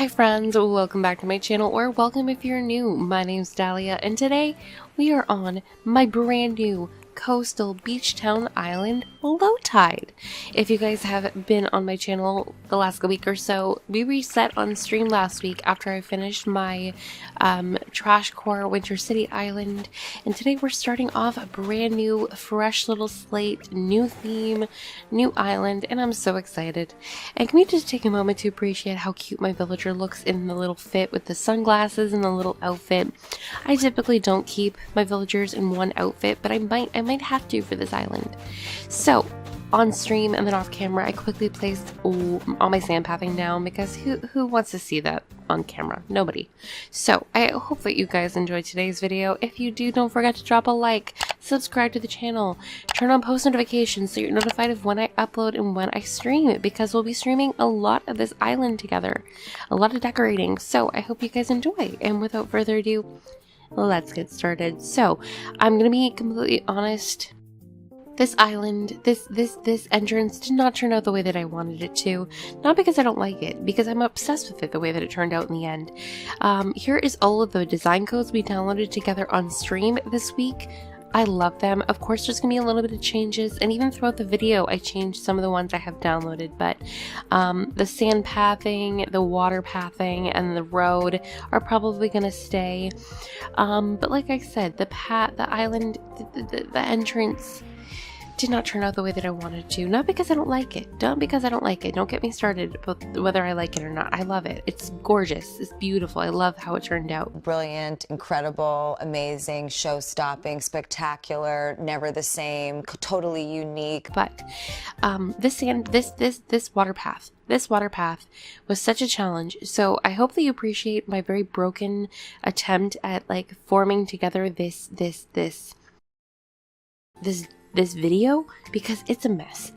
Hi friends, welcome back to my channel, or welcome if you're new. My name's Dalia, and today we are on my brand new coastal beach town island, Lowtide. If you guys have been on my channel the last week or so, we reset on stream last week after I finished my Trash Core Winter City Island, and today we're starting off a brand new, fresh little slate, new theme, new island, and I'm so excited. And can we just take a moment to appreciate how cute my villager looks in the little fit with the sunglasses and the little outfit. I typically don't keep my villagers in one outfit, but I might have to for this island. So on stream and then off camera, I quickly placed all my sand pathing down because who wants to see that on camera? Nobody. So I hope that you guys enjoyed today's video. If you do, don't forget to drop a like, subscribe to the channel, turn on post notifications so you're notified of when I upload and when I stream, because we'll be streaming a lot of this island together, a lot of decorating. So I hope you guys enjoy, and without further ado, let's get started. So I'm gonna be completely honest. This island, this entrance did not turn out the way that I wanted it to. Not because I don't like it, because I'm obsessed with it the way that it turned out in the end. Here is all of the design codes we downloaded together on stream this week. I love them. Of course, there's gonna be a little bit of changes, and even throughout the video I changed some of the ones I have downloaded, but the sand pathing, the water pathing, and the road are probably gonna stay. But like I said, the island, the entrance did not turn out the way that I wanted to. Not because I don't like it. Don't get me started about whether I like it or not. I love it. It's gorgeous. It's beautiful. I love how it turned out. Brilliant, incredible, amazing, show-stopping, spectacular, never the same, totally unique. But this water path was such a challenge. So I hope that you appreciate my very broken attempt at like forming together this video, because it's a mess.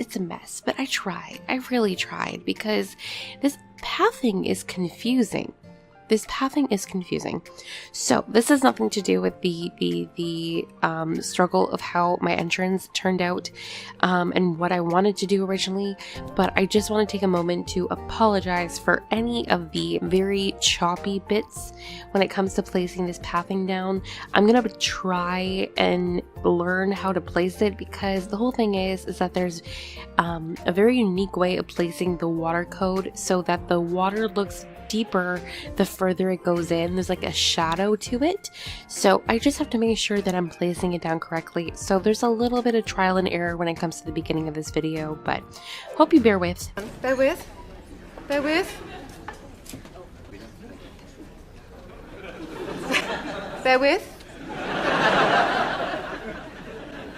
But I tried. I really tried, because this pathing is confusing. So this has nothing to do with the struggle of how my entrance turned out and what I wanted to do originally, but I just want to take a moment to apologize for any of the very choppy bits when it comes to placing this pathing down. I'm gonna try and learn how to place it, because the whole thing is that there's a very unique way of placing the water code so that the water looks deeper the further it goes in. There's like a shadow to it, so I just have to make sure that I'm placing it down correctly. So there's a little bit of trial and error when it comes to the beginning of this video, but hope you bear with.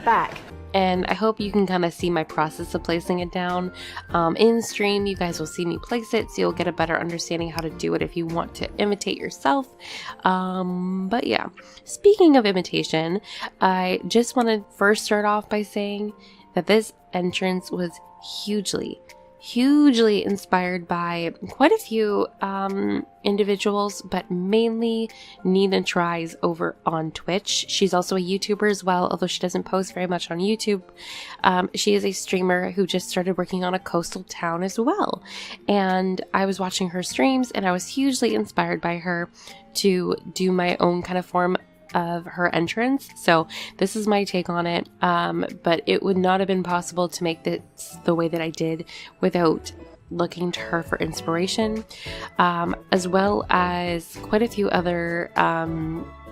Back. And I hope you can kind of see my process of placing it down. In stream, you guys will see me place it, so you'll get a better understanding how to do it if you want to imitate yourself. But yeah, speaking of imitation, I just want to first start off by saying that this entrance was hugely inspired by quite a few individuals, but mainly NinaTries over on Twitch. She's also a YouTuber as well, although she doesn't post very much on YouTube. She is a streamer who just started working on a coastal town as well, and I was watching her streams and I was hugely inspired by her to do my own kind of form of her entrance. So this is my take on it, but it would not have been possible to make this the way that I did without looking to her for inspiration, as well as quite a few other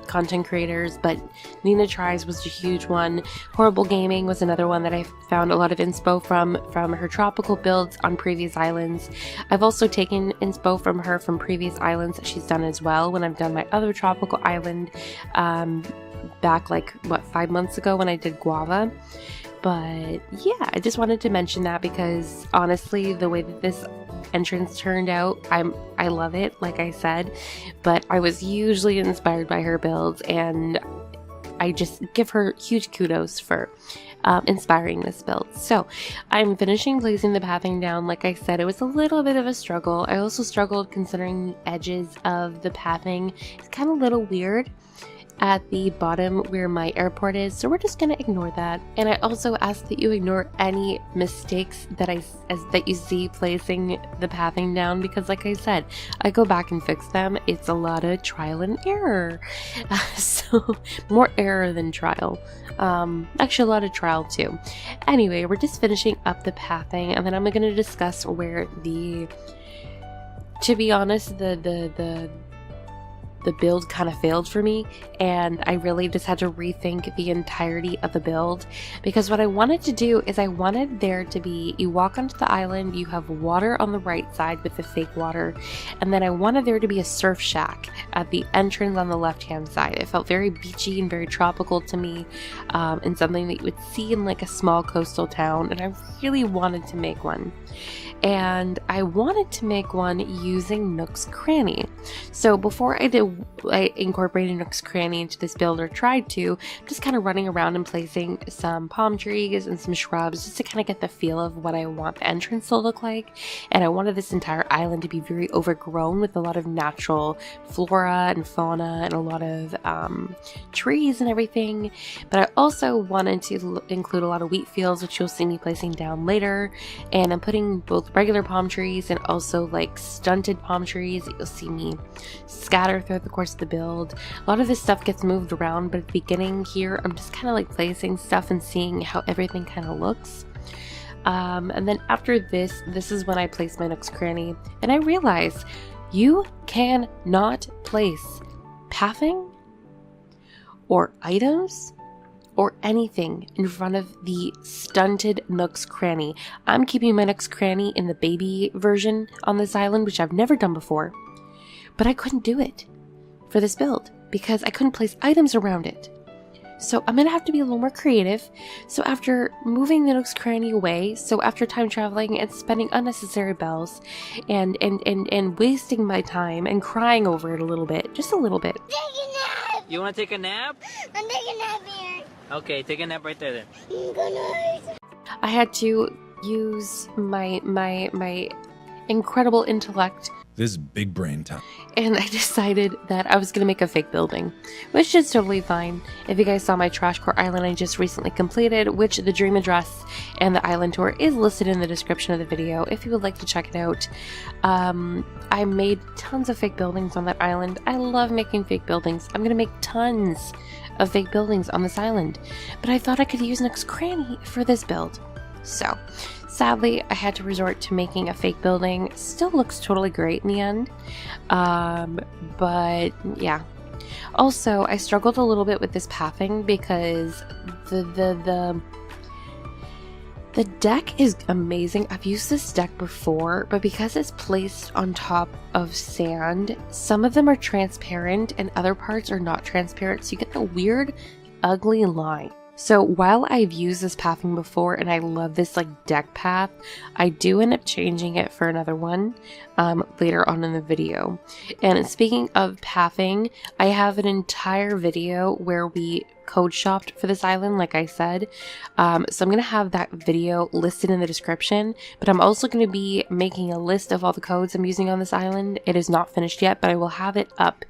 content creators, but NinaTries was a huge one. Horrible Gaming was another one that I found a lot of inspo from her tropical builds on previous islands. I've also taken inspo from her from previous islands that she's done as well when I've done my other tropical island back like, what, 5 months ago when I did Guava. But yeah, I just wanted to mention that because honestly, the way that this entrance turned out, I love it, like I said, but I was hugely inspired by her builds, and I just give her huge kudos for inspiring this build. So I'm finishing placing the pathing down. Like I said, it was a little bit of a struggle. I also struggled considering the edges of the pathing. It's kind of a little weird. at the bottom where my airport is, so we're just gonna ignore that. And I also ask that you ignore any mistakes that you see placing the pathing down, because like I said, I go back and fix them. It's a lot of trial and error. So more error than trial. Actually a lot of trial too. Anyway, we're just finishing up the pathing, and then I'm going to discuss where to be honest, the build kind of failed for me, and I really just had to rethink the entirety of the build, because what I wanted to do is I wanted there to be, you walk onto the island, you have water on the right side with the fake water, and then I wanted there to be a surf shack at the entrance on the left hand side. It felt very beachy and very tropical to me, and something that you would see in like a small coastal town, and I really wanted to make one. And I wanted to make one using Nook's Cranny. So before I incorporated Nook's Cranny into this build, or tried to, just kind of running around and placing some palm trees and some shrubs just to kind of get the feel of what I want the entrance to look like. And I wanted this entire island to be very overgrown with a lot of natural flora and fauna and a lot of trees and everything. But I also wanted to include a lot of wheat fields, which you'll see me placing down later. And I'm putting both regular palm trees and also like stunted palm trees that you'll see me scatter throughout the course of the build. A lot of this stuff gets moved around, but at the beginning here I'm just kind of like placing stuff and seeing how everything kind of looks. And then after this is when I place my Nook's Cranny, and I realize you cannot place pathing or items or anything in front of the stunted Nook's Cranny. I'm keeping my Nook's Cranny in the baby version on this island, which I've never done before, but I couldn't do it for this build because I couldn't place items around it. So I'm gonna have to be a little more creative. So after moving the Nook's Cranny away, so after time traveling and spending unnecessary bells and wasting my time and crying over it a little bit, just a little bit. Take a nap! You want to take a nap? I'm taking a nap here. Okay, take a nap right there then. Good night. I had to use my incredible intellect. This big brain time. And I decided that I was going to make a fake building, which is totally fine. If you guys saw my Trash Core Island I just recently completed, which the dream address and the island tour is listed in the description of the video if you would like to check it out. I made tons of fake buildings on that island. I love making fake buildings. I'm going to make tons of fake buildings on this island, but I thought I could use Nook's Cranny for this build. So sadly, I had to resort to making a fake building. Still looks totally great in the end. But yeah. Also, I struggled a little bit with this pathing because the deck is amazing. I've used this deck before, but because it's placed on top of sand, some of them are transparent and other parts are not transparent, so you get the weird, ugly line. So while I've used this pathing before and I love this like deck path, I do end up changing it for another one later on in the video. And speaking of pathing, I have an entire video where we code shopped for this island, like I said. So I'm going to have that video listed in the description, but I'm also going to be making a list of all the codes I'm using on this island. It is not finished yet, but I will have it up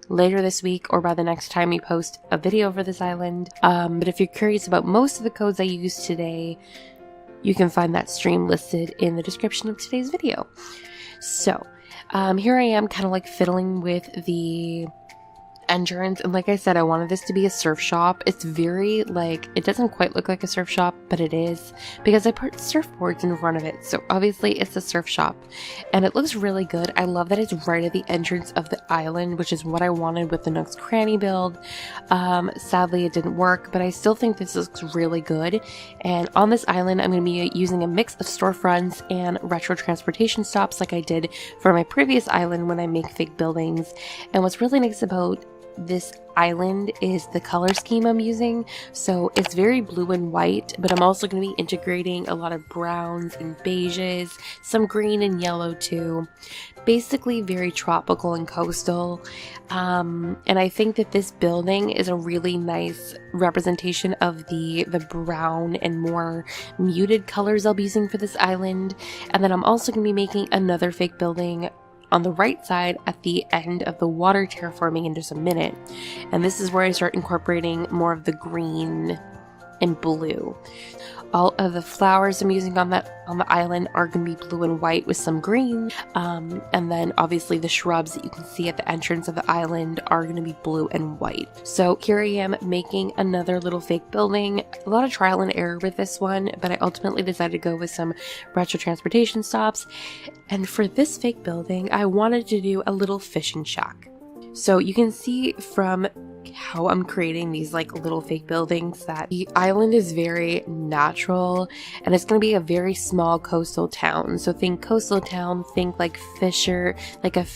later this week or by the next time we post a video for this island. But if you're curious about most of the codes I used today, you can find that stream listed in the description of today's video. So here I am kind of like fiddling with the entrance, and like I said, I wanted this to be a surf shop. It's very like, it doesn't quite look like a surf shop, but it is because I put surfboards in front of it, so obviously it's a surf shop and it looks really good. I love that it's right at the entrance of the island, which is what I wanted with the Nook's Cranny build. Sadly it didn't work, but I still think this looks really good. And on this island I'm going to be using a mix of storefronts and retro transportation stops like I did for my previous island when I make fake buildings. And what's really nice about this island is the color scheme I'm using. So it's very blue and white, but I'm also going to be integrating a lot of browns and beiges, some green and yellow too. Basically very tropical and coastal. And I think that this building is a really nice representation of the brown and more muted colors I'll be using for this island. And then I'm also going to be making another fake building on the right side at the end of the water terraforming in just a minute. And this is where I start incorporating more of the green and blue. All of the flowers I'm using on the island are going to be blue and white with some green. And then obviously the shrubs that you can see at the entrance of the island are going to be blue and white. So here I am making another little fake building. A lot of trial and error with this one, but I ultimately decided to go with some retro transportation stops. And for this fake building, I wanted to do a little fishing shack. So you can see from how I'm creating these like little fake buildings that the island is very natural, and it's going to be a very small coastal town. So think coastal town, think like fisher, like a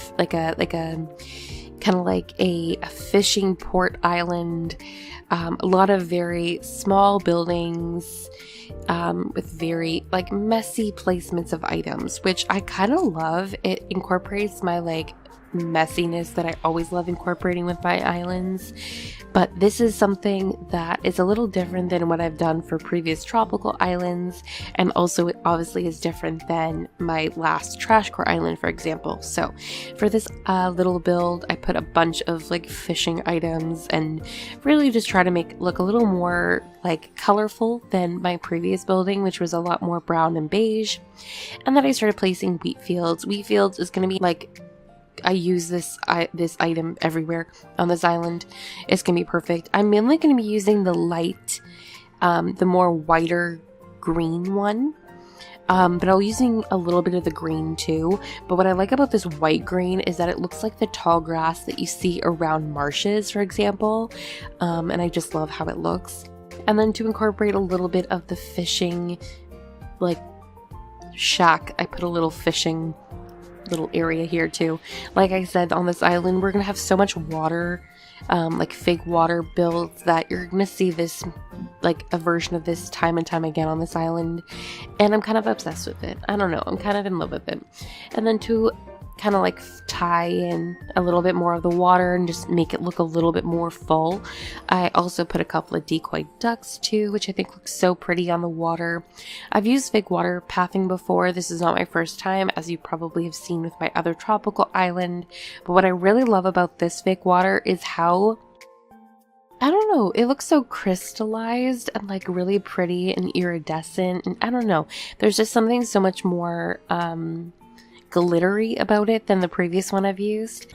kind of like a fishing port island. A lot of very small buildings with very like messy placements of items, which I kind of love. It incorporates my like messiness that I always love incorporating with my islands, but this is something that is a little different than what I've done for previous tropical islands, and also it obviously is different than my last trash core island, for example. So for this little build, I put a bunch of like fishing items and really just try to make it look a little more like colorful than my previous building, which was a lot more brown and beige. And then I started placing wheat fields. Wheat fields is going to be like, I use this item everywhere on this island. It's gonna be perfect. I'm mainly gonna be using the light, the more whiter green one, but I'll using a little bit of the green too. But what I like about this white green is that it looks like the tall grass that you see around marshes, for example, and I just love how it looks. And then to incorporate a little bit of the fishing, like shack, I put a little fishing little area here too. Like I said, on this island we're gonna have so much water, like fake water builds, that you're gonna see this like a version of this time and time again on this island, and I'm kind of obsessed with it. I don't know, I'm kind of in love with it. And then to kind of like tie in a little bit more of the water and just make it look a little bit more full, I also put a couple of decoy ducks too, which I think looks so pretty on the water. I've used fake water pathing before. This is not my first time, as you probably have seen with my other tropical island, but what I really love about this fake water is how, I don't know, it looks so crystallized and like really pretty and iridescent, and I don't know, there's just something so much more glittery about it than the previous one I've used.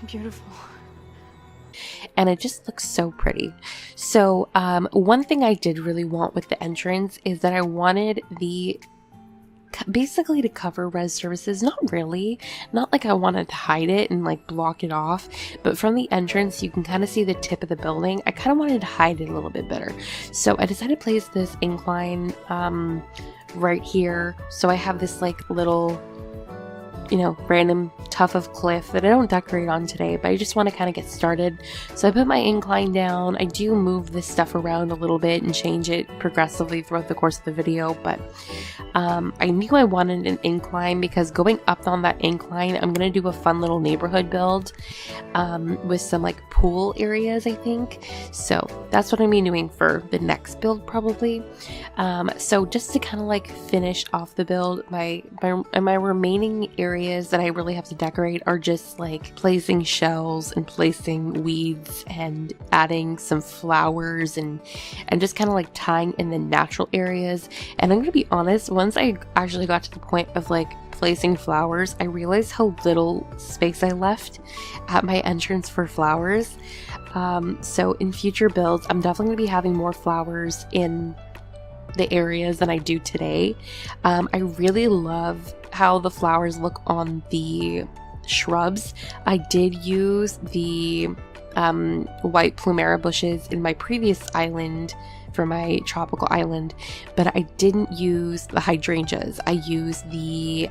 Beautiful. And it just looks so pretty. So one thing I did really want with the entrance is that I wanted the basically to cover res services. Not really, not like I wanted to hide it and like block it off, but from the entrance you can kind of see the tip of the building. I kind of wanted to hide it a little bit better, so I decided to place this incline right here. So I have this like little, you know, random tuff of cliff that I don't decorate on today, but I just want to kind of get started. So I put my incline down. I do move this stuff around a little bit and change it progressively throughout the course of the video, but I knew I wanted an incline because going up on that incline, I'm going to do a fun little neighborhood build with some like pool areas, I think. So that's what I'm doing for the next build probably. So just to kind of like finish off the build, my remaining areas that I really have to decorate are just like placing shells and placing weeds and adding some flowers and just kind of like tying in the natural areas. And I'm gonna be honest, once I actually got to the point of like placing flowers, I realized how little space I left at my entrance for flowers. So in future builds, I'm definitely gonna be having more flowers in the areas than I do today. I really love how the flowers look on the shrubs. I did use the white plumera bushes in my previous island for my tropical island, but I didn't use the hydrangeas. I used the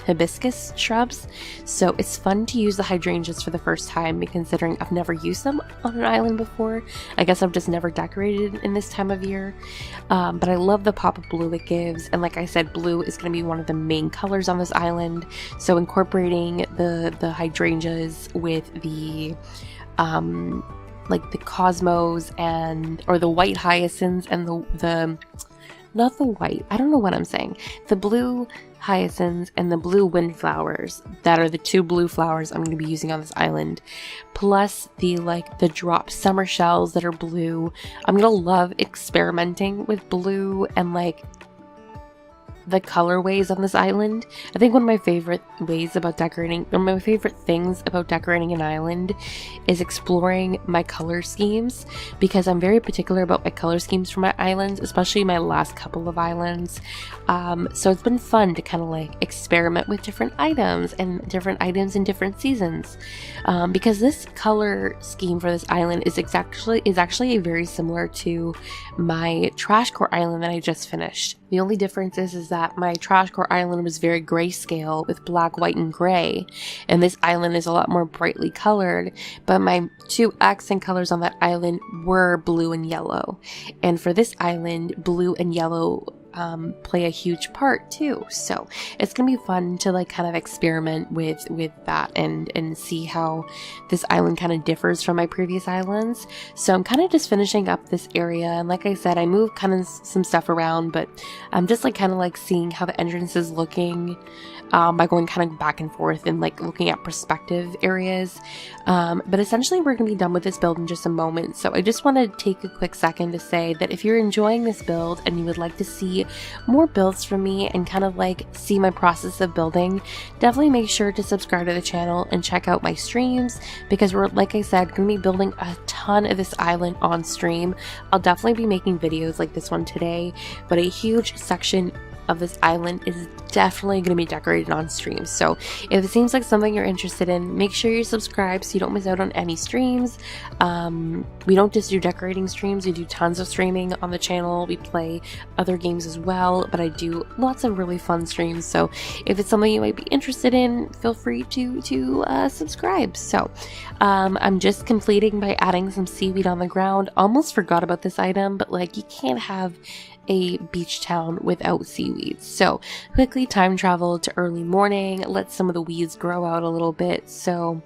hibiscus shrubs. So it's fun to use the hydrangeas for the first time, considering I've never used them on an island before. I guess I've just never decorated in this time of year. But I love the pop of blue it gives, and like I said, blue is going to be one of the main colors on this island. So incorporating the hydrangeas with the like the cosmos or the white hyacinths and the not the white, I don't know what I'm saying, the blue hyacinths, and the blue windflowers. That are the 2 blue flowers I'm going to be using on this island. Plus the drop summer shells that are blue. I'm going to love experimenting with blue and the colorways on this island. I think one of my favorite things about decorating an island is exploring my color schemes, because I'm very particular about my color schemes for my islands, especially my last couple of islands. So it's been fun to kind of experiment with different items in different seasons, because this color scheme for this island is actually very similar to my trash core island that I just finished. The only difference is that my trash core island was very grayscale with black, white, and gray, and this island is a lot more brightly colored, but my 2 accent colors on that island were blue and yellow. And for this island, blue and yellow play a huge part too. So it's gonna be fun to kind of experiment with that and see how this island kind of differs from my previous islands. So I'm kind of just finishing up this area, and like I said, I moved kind of some stuff around, but I'm just kind of seeing how the entrance is looking by going kind of back and forth and looking at perspective areas. But essentially we're gonna be done with this build in just a moment. So I just want to take a quick second to say that if you're enjoying this build and you would like to see more builds from me and kind of see my process of building, definitely make sure to subscribe to the channel and check out my streams, because we're, like I said, going to be building a ton of this island on stream. I'll definitely be making videos like this one today, but a huge section of this island is definitely going to be decorated on stream. So if it seems like something you're interested in, make sure you're subscribed so you don't miss out on any streams. We don't just do decorating streams, we do tons of streaming on the channel. We play other games as well, but I do lots of really fun streams. So if it's something you might be interested in, feel free to subscribe. So I'm just completing by adding some seaweed on the ground. Almost forgot about this item, but you can't have a beach town without seaweed. So quickly time travel to early morning, let some of the weeds grow out a little bit. So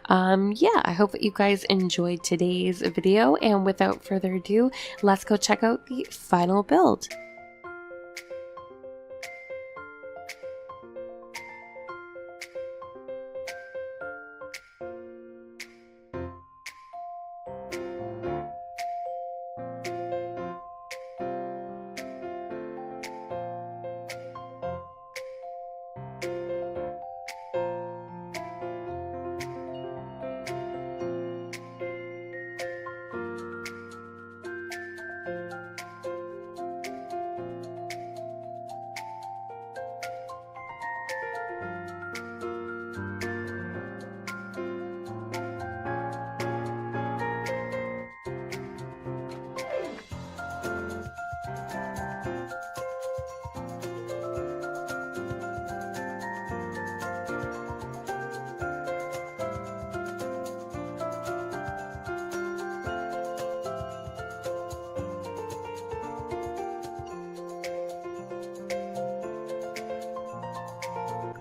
yeah, I hope that you guys enjoyed today's video, and without further ado, let's go check out the final build.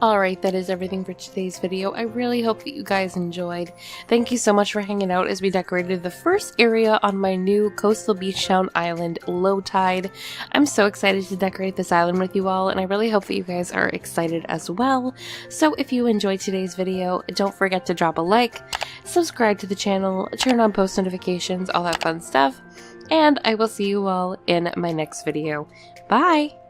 Alright, that is everything for today's video. I really hope that you guys enjoyed. Thank you so much for hanging out as we decorated the first area on my new coastal beach town island, Lowtide. I'm so excited to decorate this island with you all, and I really hope that you guys are excited as well. So if you enjoyed today's video, don't forget to drop a like, subscribe to the channel, turn on post notifications, all that fun stuff, and I will see you all in my next video. Bye!